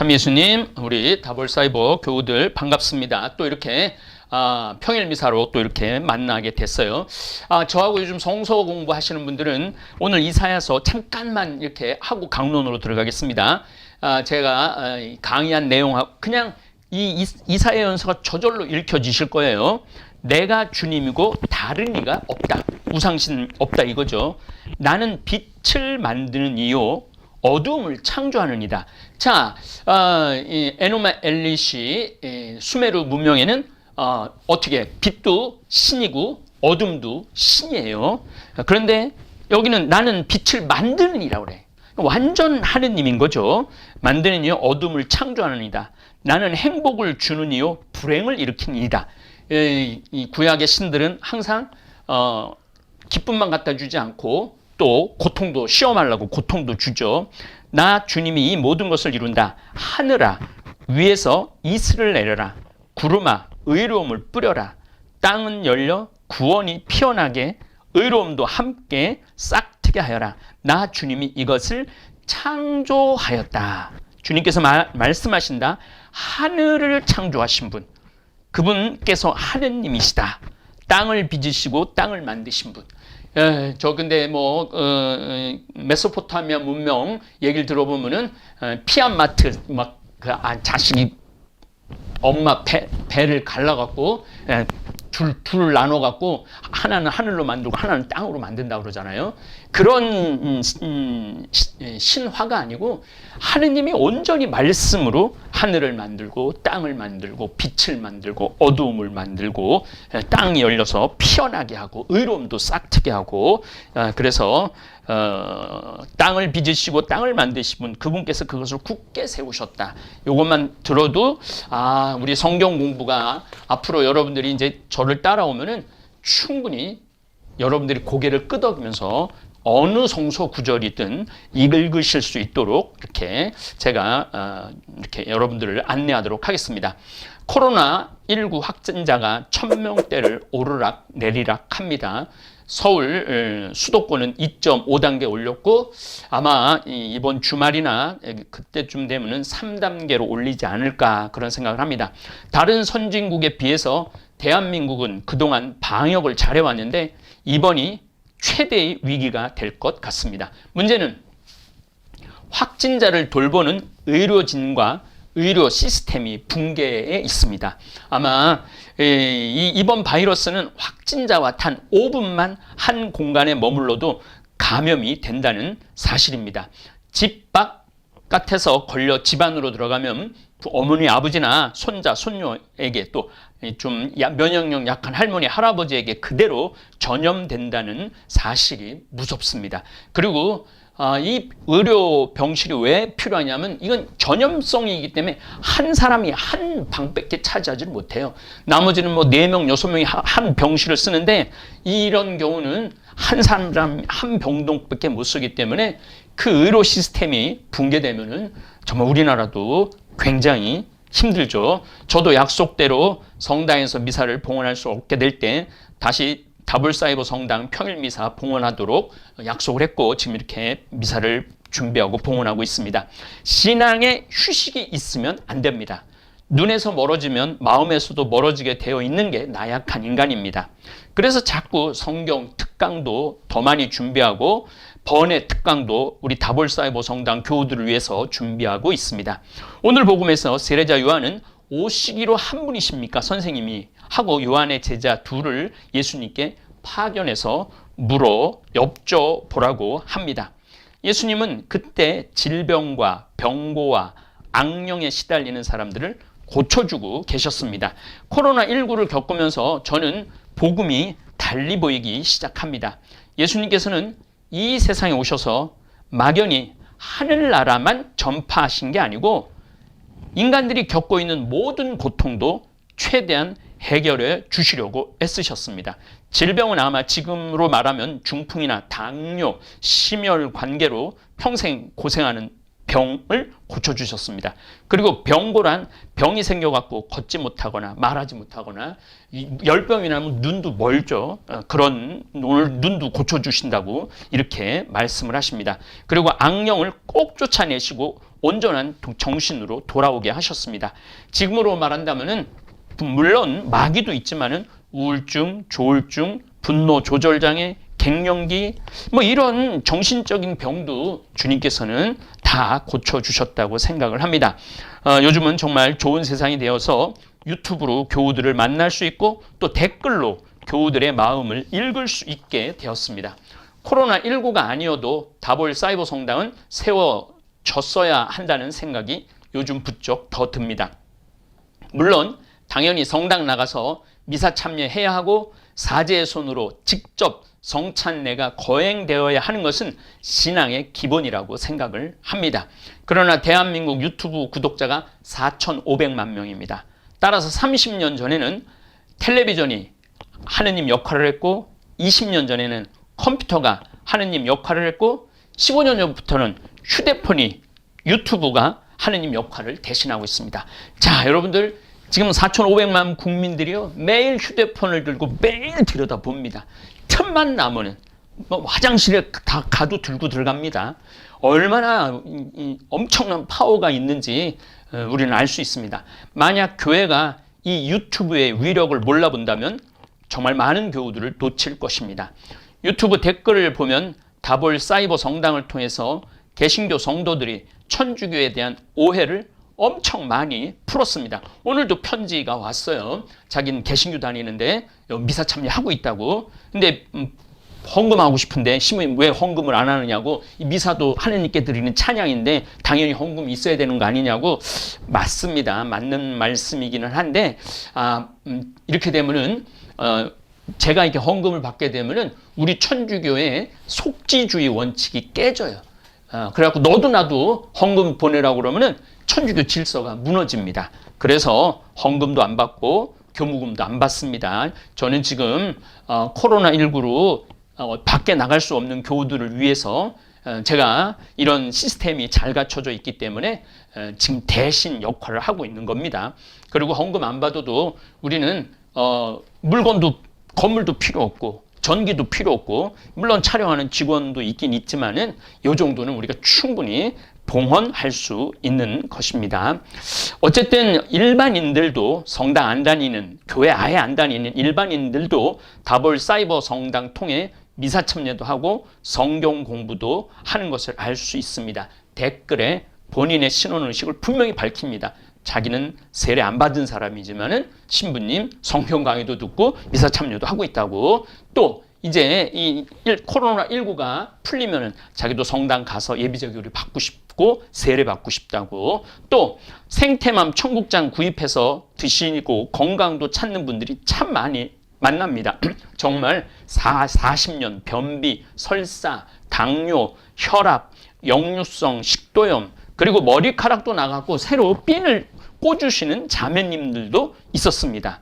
참 예수님, 우리 다볼사이버 교우들 반갑습니다. 또 이렇게 평일 미사로 또 이렇게 만나게 됐어요. 저하고 요즘 성서 공부하시는 분들은 오늘 이사야서 잠깐만 이렇게 하고 강론으로 들어가겠습니다. 제가 강의한 내용하고 그냥 이 이사야 연서가 저절로 읽혀지실 거예요. 내가 주님이고 다른 이가 없다. 우상신 없다 이거죠. 나는 빛을 만드는 이요 어두움을 창조하는 이다. 자, 에노마 엘리시 수메르 문명에는 어떻게 빛도 신이고 어둠도 신이에요. 그런데 여기는 나는 빛을 만드는 이라고 그래. 완전 하느님인 거죠. 만드는 이요 어둠을 창조하는 이다. 나는 행복을 주는 이요 불행을 일으키는 이다. 이 구약의 신들은 항상 기쁨만 갖다 주지 않고 또 고통도 시험하려고 고통도 주죠. 나 주님이 이 모든 것을 이룬다. 하늘아 위에서 이슬을 내려라. 구름아 의로움을 뿌려라. 땅은 열려 구원이 피어나게 의로움도 함께 싹트게 하여라. 나 주님이 이것을 창조하였다. 주님께서 말씀하신다. 하늘을 창조하신 분, 그분께서 하느님이시다. 땅을 빚으시고 땅을 만드신 분. 저 근데 메소포타미아 문명 얘기를 들어보면은 피아마트 막 자식이 엄마 배를 갈라갖고 둘 나눠갖고 하나는 하늘로 만들고 하나는 땅으로 만든다 그러잖아요. 그런 신화가 아니고 하느님이 온전히 말씀으로 하늘을 만들고 땅을 만들고 빛을 만들고 어두움을 만들고 땅이 열려서 피어나게 하고 의로움도 싹트게 하고 그래서 땅을 빚으시고 땅을 만드신 분 그분께서 그것을 굳게 세우셨다. 이것만 들어도 우리 성경 공부가 앞으로 여러분들이 이제 저를 따라오면은 충분히 여러분들이 고개를 끄덕이면서 어느 성서 구절이든 읽으실 수 있도록 이렇게 제가 이렇게 여러분들을 안내하도록 하겠습니다. 코로나19 확진자가 1000명대를 오르락 내리락 합니다. 서울 수도권은 2.5단계 올렸고 아마 이번 주말이나 그때쯤 되면은 3단계로 올리지 않을까 그런 생각을 합니다. 다른 선진국에 비해서 대한민국은 그동안 방역을 잘해왔는데 이번이 최대의 위기가 될 것 같습니다. 문제는 확진자를 돌보는 의료진과 의료 시스템이 붕괴해 있습니다. 아마 이번 바이러스는 확진자와 단 5분만 한 공간에 머물러도 감염이 된다는 사실입니다. 집 바깥에서 걸려 집 안으로 들어가면 어머니, 아버지나 손자, 손녀에게 또 좀 면역력 약한 할머니, 할아버지에게 그대로 전염된다는 사실이 무섭습니다. 그리고 이 의료 병실이 왜 필요하냐면 이건 전염성이기 때문에 한 사람이 한 방밖에 차지하지 못해요. 나머지는 4명, 6명이 한 병실을 쓰는데 이런 경우는 한 사람 한 병동밖에 못 쓰기 때문에 그 의료 시스템이 붕괴되면은 정말 우리나라도 굉장히 힘들죠. 저도 약속대로 성당에서 미사를 봉헌할 수 없게 될 때 다시 다볼사이버 성당 평일 미사 봉헌하도록 약속을 했고 지금 이렇게 미사를 준비하고 봉헌하고 있습니다. 신앙에 휴식이 있으면 안 됩니다. 눈에서 멀어지면 마음에서도 멀어지게 되어 있는 게 나약한 인간입니다. 그래서 자꾸 성경 특강도 더 많이 준비하고 번외 특강도 우리 다볼사이버 성당 교우들을 위해서 준비하고 있습니다. 오늘 복음에서 세례자 요한은 오시기로 한 분이십니까? 선생님이 하고 요한의 제자 둘을 예수님께 파견해서 물어 여쭤보라고 합니다. 예수님은 그때 질병과 병고와 악령에 시달리는 사람들을 고쳐주고 계셨습니다. 코로나19를 겪으면서 저는 복음이 달리 보이기 시작합니다. 예수님께서는 이 세상에 오셔서 막연히 하늘나라만 전파하신 게 아니고 인간들이 겪고 있는 모든 고통도 최대한 해결해 주시려고 애쓰셨습니다. 질병은 아마 지금으로 말하면 중풍이나 당뇨, 심혈 관계로 평생 고생하는 병을 고쳐주셨습니다. 그리고 병고란 병이 생겨갖고 걷지 못하거나 말하지 못하거나 열병이 나면 눈도 멀죠. 그런 오늘 눈도 고쳐주신다고 이렇게 말씀을 하십니다. 그리고 악령을 꼭 쫓아내시고 온전한 정신으로 돌아오게 하셨습니다. 지금으로 말한다면은 물론 마귀도 있지만은 우울증, 조울증, 분노 조절장애, 갱년기 뭐 이런 정신적인 병도 주님께서는 다 고쳐주셨다고 생각을 합니다. 요즘은 정말 좋은 세상이 되어서 유튜브로 교우들을 만날 수 있고 또 댓글로 교우들의 마음을 읽을 수 있게 되었습니다. 코로나19가 아니어도 다볼 사이버 성당은 세워졌어야 한다는 생각이 요즘 부쩍 더 듭니다. 물론 당연히 성당 나가서 미사 참여해야 하고 사제의 손으로 직접 성찬례가 거행되어야 하는 것은 신앙의 기본이라고 생각을 합니다. 그러나 대한민국 유튜브 구독자가 4,500만 명입니다. 따라서 30년 전에는 텔레비전이 하느님 역할을 했고 20년 전에는 컴퓨터가 하느님 역할을 했고 15년 전부터는 휴대폰이 유튜브가 하느님 역할을 대신하고 있습니다. 자, 여러분들 지금 4,500만 국민들이요 매일 휴대폰을 들고 매일 들여다봅니다. 틈만 나면은 뭐 화장실에 다 가도 들고 들어갑니다. 얼마나 엄청난 파워가 있는지 우리는 알 수 있습니다. 만약 교회가 이 유튜브의 위력을 몰라본다면 정말 많은 교우들을 놓칠 것입니다. 유튜브 댓글을 보면 다볼 사이버 성당을 통해서 개신교 성도들이 천주교에 대한 오해를 엄청 많이 풀었습니다. 오늘도 편지가 왔어요. 자기는 개신교 다니는데 미사 참여하고 있다고. 근데 헌금하고 싶은데 시모님 왜 헌금을 안 하느냐고. 이 미사도 하느님께 드리는 찬양인데 당연히 헌금이 있어야 되는 거 아니냐고. 맞습니다. 맞는 말씀이기는 한데 이렇게 되면은 제가 이렇게 헌금을 받게 되면은 우리 천주교의 속지주의 원칙이 깨져요. 그래갖고 너도 나도 헌금 보내라고 그러면은 천주교 질서가 무너집니다. 그래서 헌금도 안 받고 교무금도 안 받습니다. 저는 지금 코로나19로 밖에 나갈 수 없는 교우들을 위해서 제가 이런 시스템이 잘 갖춰져 있기 때문에 지금 대신 역할을 하고 있는 겁니다. 그리고 헌금 안 받아도 우리는 물건도 건물도 필요 없고 전기도 필요 없고 물론 촬영하는 직원도 있긴 있지만은 이 정도는 우리가 충분히 봉헌할 수 있는 것입니다. 어쨌든 일반인들도 성당 안 다니는 교회 아예 안 다니는 일반인들도 다볼 사이버 성당 통해 미사 참여도 하고 성경 공부도 하는 것을 알 수 있습니다. 댓글에 본인의 신원의식을 분명히 밝힙니다. 자기는 세례 안 받은 사람이지만은 신부님 성경 강의도 듣고 미사 참여도 하고 있다고. 또 이제 이 코로나19가 풀리면은 자기도 성당 가서 예비제교를 받고 싶고 세례 받고 싶다고. 또 생태맘 청국장 구입해서 드시고 건강도 찾는 분들이 참 많이 만납니다. 정말 40년 변비, 설사, 당뇨, 혈압, 역류성 식도염 그리고 머리카락도 나가고 새로 핀을 꽂으시는 자매님들도 있었습니다.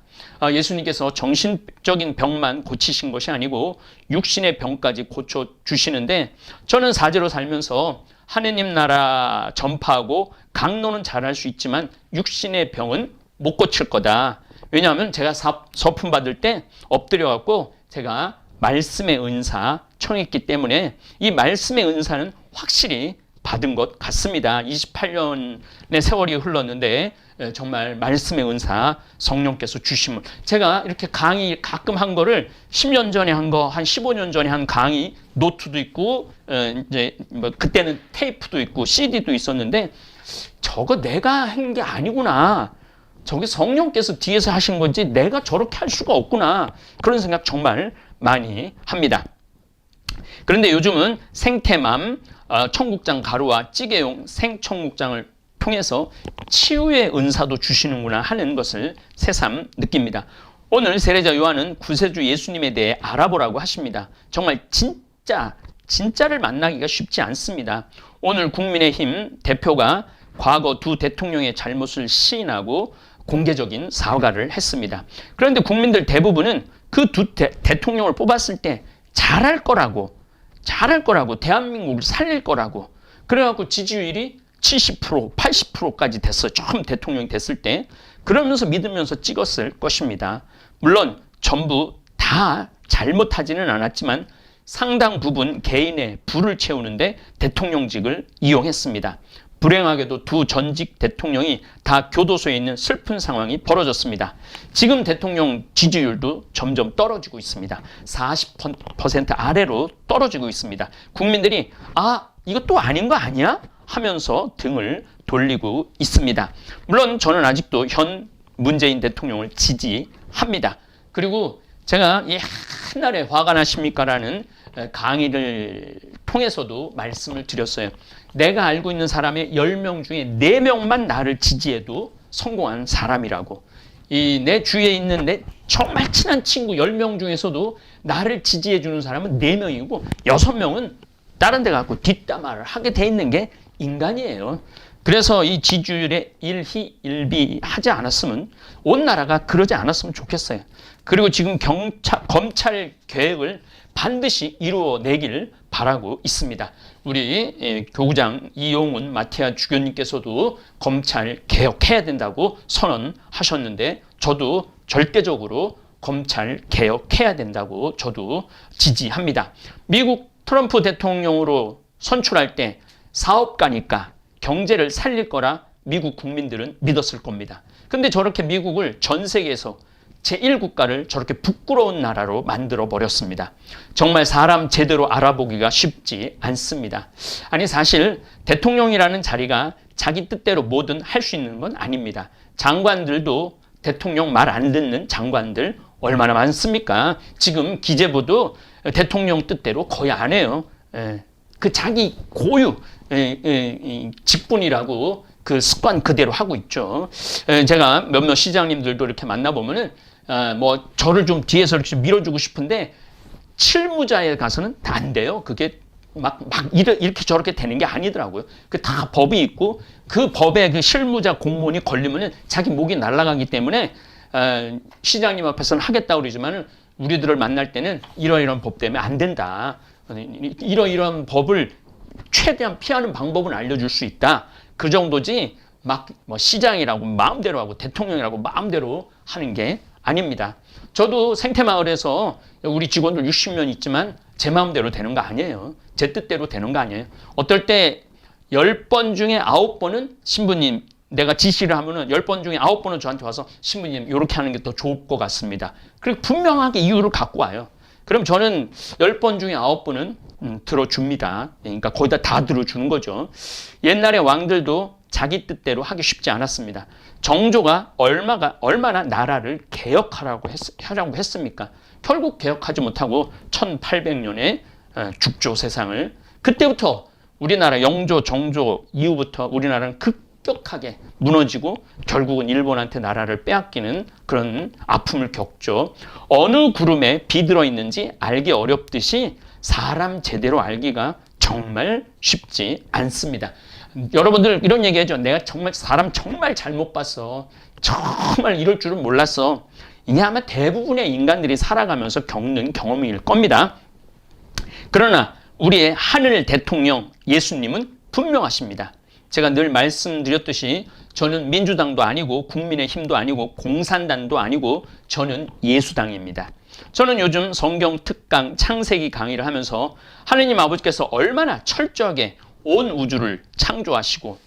예수님께서 정신적인 병만 고치신 것이 아니고 육신의 병까지 고쳐주시는데 저는 사제로 살면서 하느님 나라 전파하고 강론은 잘할 수 있지만 육신의 병은 못 고칠 거다. 왜냐하면 제가 서품 받을 때 엎드려갖고 제가 말씀의 은사 청했기 때문에 이 말씀의 은사는 확실히 받은 것 같습니다. 28년의 세월이 흘렀는데 정말 말씀의 은사 성령께서 주심을 제가 이렇게 강의 가끔 한 거를 10년 전에 한 거, 한 15년 전에 한 강의 노트도 있고 이제 뭐 그때는 테이프도 있고 CD도 있었는데 저거 내가 한 게 아니구나. 저게 성령께서 뒤에서 하신 건지 내가 저렇게 할 수가 없구나. 그런 생각 정말 많이 합니다. 그런데 요즘은 생태맘 청국장 가루와 찌개용 생청국장을 통해서 치유의 은사도 주시는구나 하는 것을 새삼 느낍니다. 오늘 세례자 요한은 구세주 예수님에 대해 알아보라고 하십니다. 정말 진짜를 만나기가 쉽지 않습니다. 오늘 국민의힘 대표가 과거 두 대통령의 잘못을 시인하고 공개적인 사과를 했습니다. 그런데 국민들 대부분은 그 두 대통령을 뽑았을 때 잘할 거라고 대한민국을 살릴 거라고 그래갖고 지지율이 70%, 80%까지 됐어요. 처음 대통령이 됐을 때. 그러면서 믿으면서 찍었을 것입니다. 물론 전부 다 잘못하지는 않았지만 상당 부분 개인의 부를 채우는데 대통령직을 이용했습니다. 불행하게도 두 전직 대통령이 다 교도소에 있는 슬픈 상황이 벌어졌습니다. 지금 대통령 지지율도 점점 떨어지고 있습니다. 40% 아래로 떨어지고 있습니다. 국민들이 이거 또 아닌 거 아니야? 하면서 등을 돌리고 있습니다. 물론 저는 아직도 현 문재인 대통령을 지지합니다. 그리고 제가 옛날에 화가 나십니까라는 강의를 통해서도 말씀을 드렸어요. 내가 알고 있는 사람의 10명 중에 4명만 나를 지지해도 성공한 사람이라고. 내 주위에 있는 내 정말 친한 친구 10명 중에서도 나를 지지해 주는 사람은 4명이고 6명은 다른 데 갖고 뒷담화를 하게 돼 있는 게 인간이에요. 그래서 이 지지율에 일희일비하지 않았으면, 온 나라가 그러지 않았으면 좋겠어요. 그리고 지금 검찰 계획을 반드시 이루어내길 바라고 있습니다. 우리 교구장 이용훈 마티아 주교님께서도 검찰 개혁해야 된다고 선언하셨는데, 저도 절대적으로 검찰 개혁해야 된다고 저도 지지합니다. 미국 트럼프 대통령으로 선출할 때 사업가니까 경제를 살릴 거라 미국 국민들은 믿었을 겁니다. 근데 저렇게 미국을 전 세계에서 제1국가를 저렇게 부끄러운 나라로 만들어 버렸습니다. 정말 사람 제대로 알아보기가 쉽지 않습니다. 아니, 사실 대통령이라는 자리가 자기 뜻대로 뭐든 할 수 있는 건 아닙니다. 장관들도 대통령 말 안 듣는 장관들 얼마나 많습니까? 지금 기재부도 대통령 뜻대로 거의 안 해요. 그 자기 고유 직분이라고 그 습관 그대로 하고 있죠. 제가 몇몇 시장님들도 이렇게 만나보면은 저를 좀 뒤에서 이렇게 밀어주고 싶은데 실무자에 가서는 다 안 돼요. 그게 이렇게 저렇게 되는 게 아니더라고요. 그 다 법이 있고 그 법에 그 실무자 공무원이 걸리면은 자기 목이 날아가기 때문에 시장님 앞에서는 하겠다고 그러지만은 우리들을 만날 때는 이러이러한 법 때문에 안 된다. 이러이러한 법을 최대한 피하는 방법은 알려줄 수 있다. 그 정도지 시장이라고 마음대로 하고 대통령이라고 마음대로 하는 게 아닙니다. 저도 생태마을에서 우리 직원들 60명 있지만 제 마음대로 되는 거 아니에요. 제 뜻대로 되는 거 아니에요. 어떨 때 10번 중에 9번은 신부님, 내가 지시를 하면은 10번 중에 9번은 저한테 와서 신부님 이렇게 하는 게 더 좋을 것 같습니다. 그리고 분명하게 이유를 갖고 와요. 그럼 저는 10번 중에 9번은 들어줍니다. 그러니까 거의 다 들어주는 거죠. 옛날에 왕들도 자기 뜻대로 하기 쉽지 않았습니다. 정조가 얼마나 나라를 개혁하라고 했습니까? 결국 개혁하지 못하고 1800년에 죽조 세상을, 그때부터 우리나라 영조, 정조 이후부터 우리나라는 급격하게 무너지고 결국은 일본한테 나라를 빼앗기는 그런 아픔을 겪죠. 어느 구름에 비 들어있는지 알기 어렵듯이 사람 제대로 알기가 정말 쉽지 않습니다. 여러분들 이런 얘기하죠. 내가 정말 사람 정말 잘못 봤어. 정말 이럴 줄은 몰랐어. 이게 아마 대부분의 인간들이 살아가면서 겪는 경험일 겁니다. 그러나 우리의 하늘 대통령 예수님은 분명하십니다. 제가 늘 말씀드렸듯이 저는 민주당도 아니고 국민의힘도 아니고 공산당도 아니고 저는 예수당입니다. 저는 요즘 성경 특강 창세기 강의를 하면서 하느님 아버지께서 얼마나 철저하게 온 우주를 창조하시고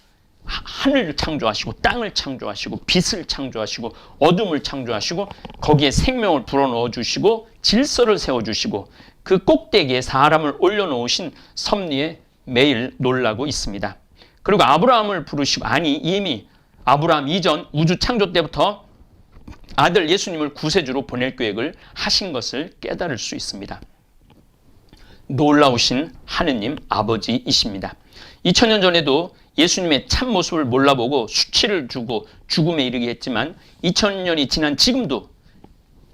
하늘을 창조하시고 땅을 창조하시고 빛을 창조하시고 어둠을 창조하시고 거기에 생명을 불어넣어 주시고 질서를 세워주시고 그 꼭대기에 사람을 올려놓으신 섭리에 매일 놀라고 있습니다. 그리고 아브라함을 부르시고, 이미 아브라함 이전 우주 창조 때부터 아들 예수님을 구세주로 보낼 계획을 하신 것을 깨달을 수 있습니다. 놀라우신 하느님 아버지이십니다. 2000년 전에도 예수님의 참모습을 몰라보고 수치를 주고 죽음에 이르게 했지만 2000년이 지난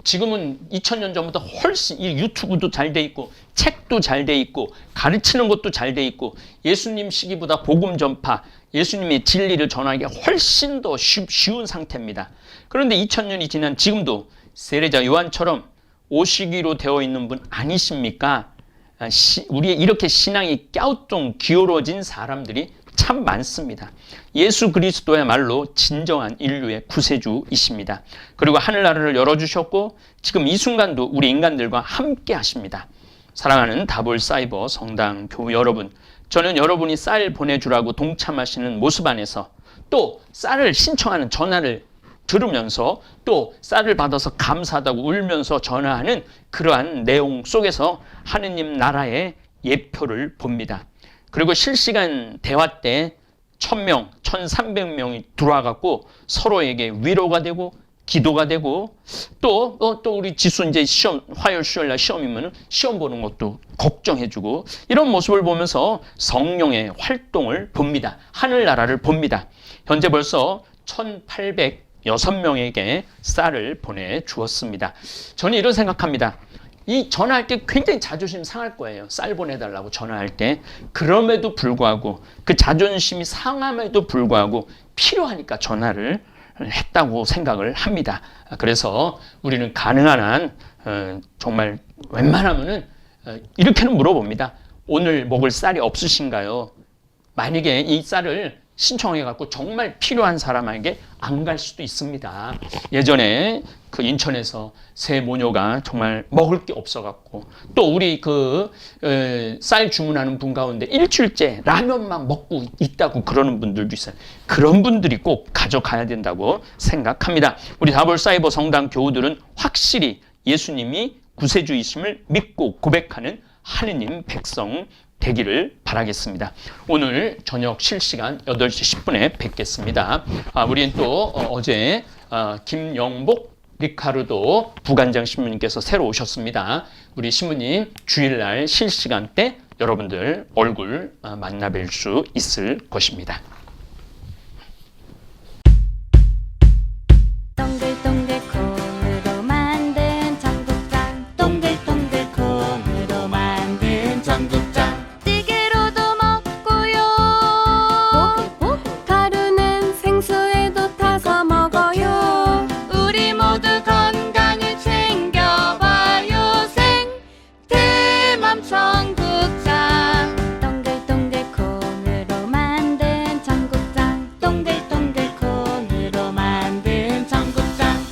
지금은 2000년 전보다 훨씬 유튜브도 잘 돼 있고 책도 잘 돼 있고 가르치는 것도 잘 돼 있고 예수님 시기보다 복음 전파, 예수님의 진리를 전하기가 훨씬 더 쉬운 상태입니다. 그런데 2000년이 지난 지금도 세례자 요한처럼 오시기로 되어 있는 분 아니십니까? 우리의 이렇게 신앙이 갸우뚱 기울어진 사람들이 참 많습니다. 예수 그리스도야말로 진정한 인류의 구세주이십니다. 그리고 하늘나라를 열어주셨고 지금 이 순간도 우리 인간들과 함께 하십니다. 사랑하는 다볼 사이버 성당 교우 여러분, 저는 여러분이 쌀 보내주라고 동참하시는 모습 안에서 또 쌀을 신청하는 전화를 들으면서 또 쌀을 받아서 감사하다고 울면서 전화하는 그러한 내용 속에서 하느님 나라의 예표를 봅니다. 그리고 실시간 대화 때 1000명, 1300명이 들어와갖고 서로에게 위로가 되고 기도가 되고 또 우리 지수 이제 시험, 화요일, 수요일 날 시험이면 시험 보는 것도 걱정해주고 이런 모습을 보면서 성령의 활동을 봅니다. 하늘나라를 봅니다. 현재 벌써 1806명에게 쌀을 보내주었습니다. 저는 이런 생각합니다. 이 전화할 때 굉장히 자존심 상할 거예요. 쌀 보내달라고 전화할 때. 그럼에도 불구하고 그 자존심이 상함에도 불구하고 필요하니까 전화를 했다고 생각을 합니다. 그래서 우리는 가능한 한 정말 웬만하면은 이렇게는 물어봅니다. 오늘 먹을 쌀이 없으신가요? 만약에 이 쌀을 신청해 갖고 정말 필요한 사람에게 안 갈 수도 있습니다. 예전에 그 인천에서 새 모녀가 정말 먹을 게 없어 갖고 또 우리 그 쌀 주문하는 분 가운데 일주일째 라면만 먹고 있다고 그러는 분들도 있어요. 그런 분들이 꼭 가져가야 된다고 생각합니다. 우리 다볼 사이버 성당 교우들은 확실히 예수님이 구세주이심을 믿고 고백하는 하느님 백성 되기를 바라겠습니다. 오늘 저녁 실시간 8시 10분에 뵙겠습니다. 우리는 또 어제 김영복 리카르도 부간장 신부님께서 새로 오셨습니다. 우리 신부님 주일날 실시간 때 여러분들 얼굴 만나뵐 수 있을 것입니다.